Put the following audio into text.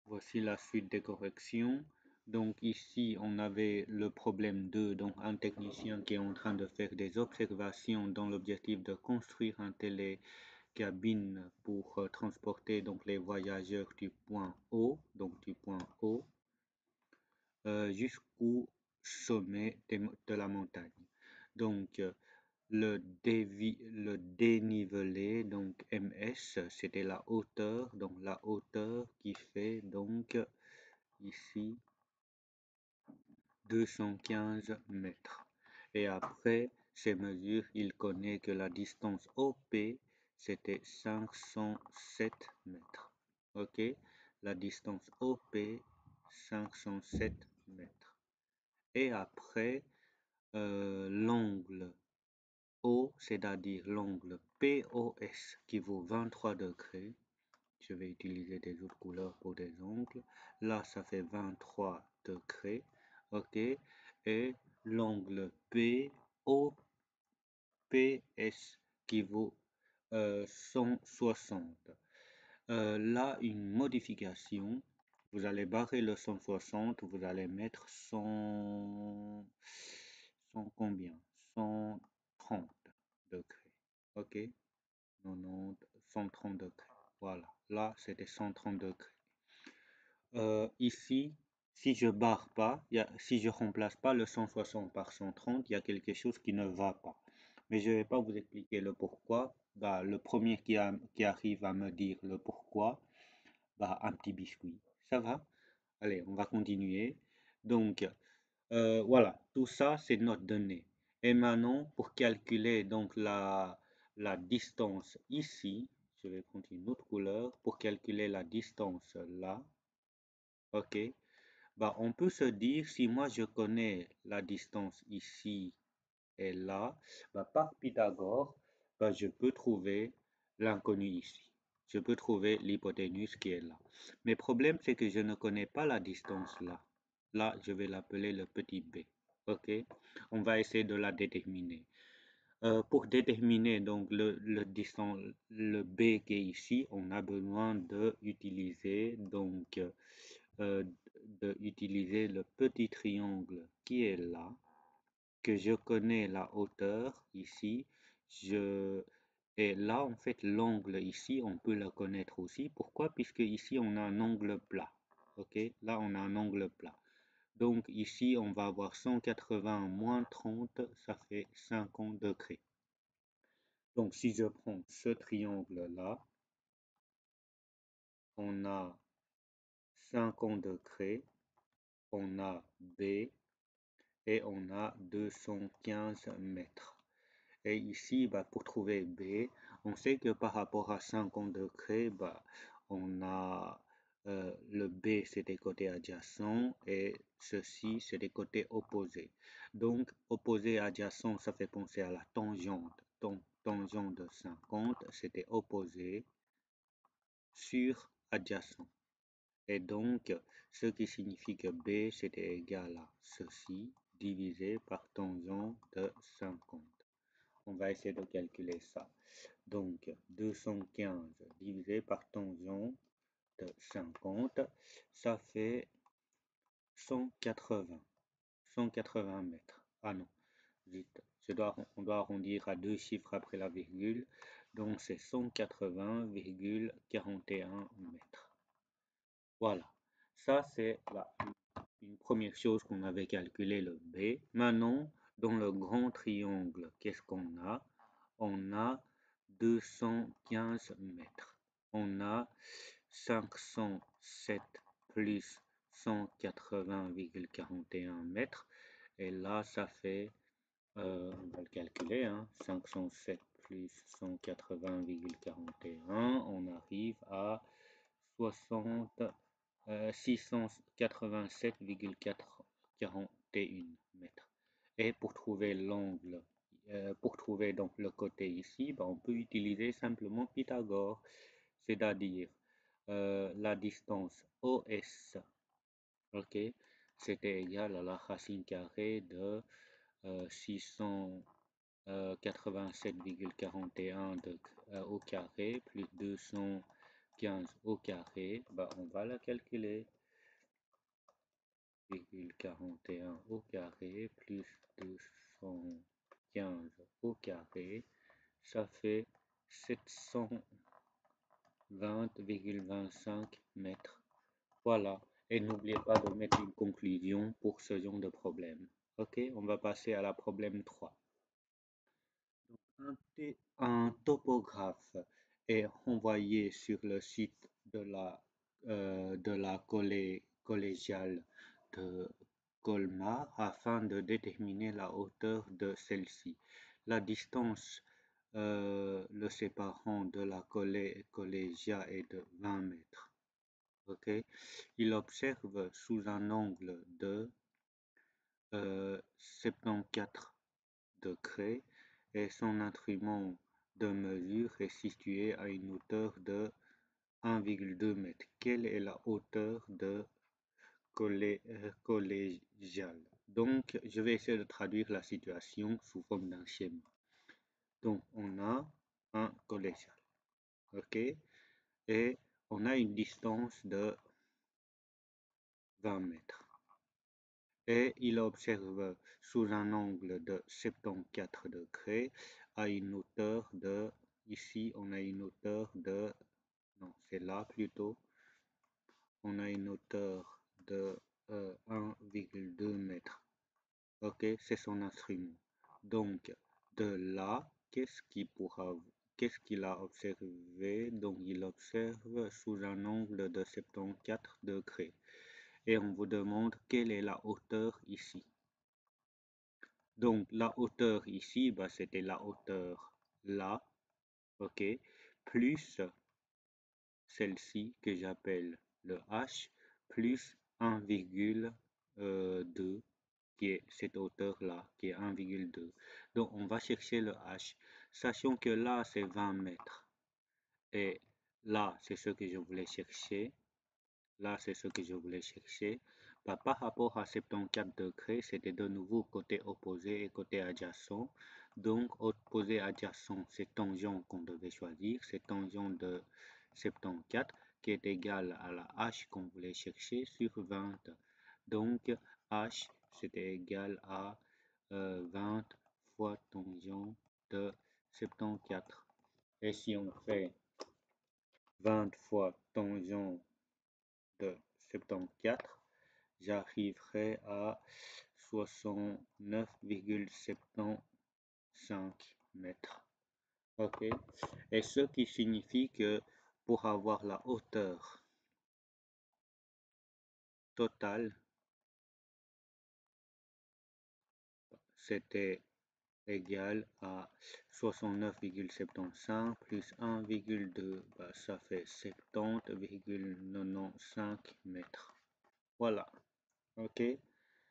Voici la suite des corrections. Donc ici, on avait le problème 2, donc un technicien qui est en train de faire des observations dans l'objectif de construire un télécabine pour transporter donc les voyageurs du point O, jusqu'au sommet de la montagne. Donc le dénivelé, donc MS, c'était la hauteur, donc la hauteur qui fait donc ici 215 mètres. Et après ces mesures, il connaît que la distance OP, c'était 507 mètres. OK? La distance OP, 507 mètres. Et après, l'angle O, c'est-à-dire l'angle POS qui vaut 23 degrés. Je vais utiliser des autres couleurs pour des angles. Là, ça fait 23 degrés. OK. Et l'angle POPS qui vaut 160. Là, une modification. Vous allez barrer le 160, vous allez mettre 100 combien? 130 degrés. OK? 90, 130 degrés. Voilà. Là, c'était 130 degrés. Ici, si je barre pas, si je remplace pas le 160 par 130, il y a quelque chose qui ne va pas. Mais je ne vais pas vous expliquer le pourquoi. Bah, le premier qui arrive à me dire le pourquoi, bah, un petit biscuit. Ça va? Allez, on va continuer. Donc, voilà, tout ça, c'est notre donnée. Et maintenant, pour calculer donc la distance ici, je vais prendre une autre couleur pour calculer la distance là. OK. Bah, on peut se dire, si moi je connais la distance ici et là, bah, par Pythagore, bah, je peux trouver l'inconnu ici. Je peux trouver l'hypoténuse qui est là. Mais le problème, c'est que je ne connais pas la distance là. Là, je vais l'appeler le petit b. OK? On va essayer de la déterminer. Pour déterminer donc le b qui est ici, on a besoin d'utiliser le petit triangle qui est là, que je connais la hauteur ici, et là en fait l'angle ici on peut le connaître aussi. Pourquoi? Puisque ici on a un angle plat. OK? Là on a un angle plat. Donc ici on va avoir 180 moins 30, ça fait 50 degrés. Donc si je prends ce triangle là, on a 50 degrés, on a B et on a 215 mètres. Et ici, bah, pour trouver B, on sait que par rapport à 50 degrés, bah, on a le B, c'est des côtés adjacents et ceci, c'est des côtés opposés. Donc, opposé adjacent, ça fait penser à la tangente. Donc, tangente de 50, c'était opposé sur adjacent. Et donc, ce qui signifie que B, c'était égal à ceci, divisé par tangente de 50. On va essayer de calculer ça. Donc, 215 divisé par tangente de 50, ça fait 180. 180 mètres. Ah non, vite. On doit arrondir à deux chiffres après la virgule. Donc, c'est 180,41 mètres. Voilà. Ça, c'est une première chose qu'on avait calculé, le B. Maintenant, dans le grand triangle, qu'est-ce qu'on a? On a 215 mètres. On a 507 plus 180,41 mètres. Et là, ça fait, on va le calculer, hein, 507 plus 180,41, on arrive à 687,41 mètres. Et pour trouver l'angle, pour trouver donc le côté ici, ben, on peut utiliser simplement Pythagore, c'est-à-dire la distance OS, ok, c'était égal à la racine carrée de 687,41 au carré plus 215 15 au carré, bah, on va la calculer. 41 au carré plus 215 au carré, ça fait 720,25 mètres. Voilà. Et n'oubliez pas de mettre une conclusion pour ce genre de problème. Ok, on va passer à la problème 3. Un topographe est envoyé sur le site de la collégiale de Colmar afin de déterminer la hauteur de celle-ci. La distance le séparant de la collégiale est de 20 mètres. Ok, il observe sous un angle de 74 degrés et son instrument de mesure est situé à une hauteur de 1,2 m. Quelle est la hauteur de collégiale? Donc, je vais essayer de traduire la situation sous forme d'un schéma. Donc, on a un collégial, ok? Et on a une distance de 20 mètres. Et il observe sous un angle de 74 degrés à une hauteur de, ici on a une hauteur de, non c'est là plutôt, on a une hauteur de 1,2 m. Ok, c'est son instrument. Donc de là, qu'est-ce qu'il a observé? Donc il observe sous un angle de 74 degrés. Et on vous demande quelle est la hauteur ici. Donc, la hauteur ici, bah, c'était la hauteur là, ok, plus celle-ci que j'appelle le h, plus 1,2, qui est cette hauteur-là, qui est 1,2. Donc, on va chercher le h, sachant que là, c'est 20 mètres. Et là, c'est ce que je voulais chercher. Là, c'est ce que je voulais chercher. Bah, par rapport à 74 degrés, c'était de nouveau côté opposé et côté adjacent. Donc, opposé adjacent, c'est tangent qu'on devait choisir. C'est tangent de 74 qui est égal à la h qu'on voulait chercher sur 20. Donc, h, c'était égal à 20 fois tangent de 74. Et si on fait 20 fois tangent de 74, j'arriverai à 69,75 mètres. Ok, et ce qui signifie que pour avoir la hauteur totale, c'était égal à 69,75 plus 1,2, bah, ça fait 70,95 mètres. Voilà, ok.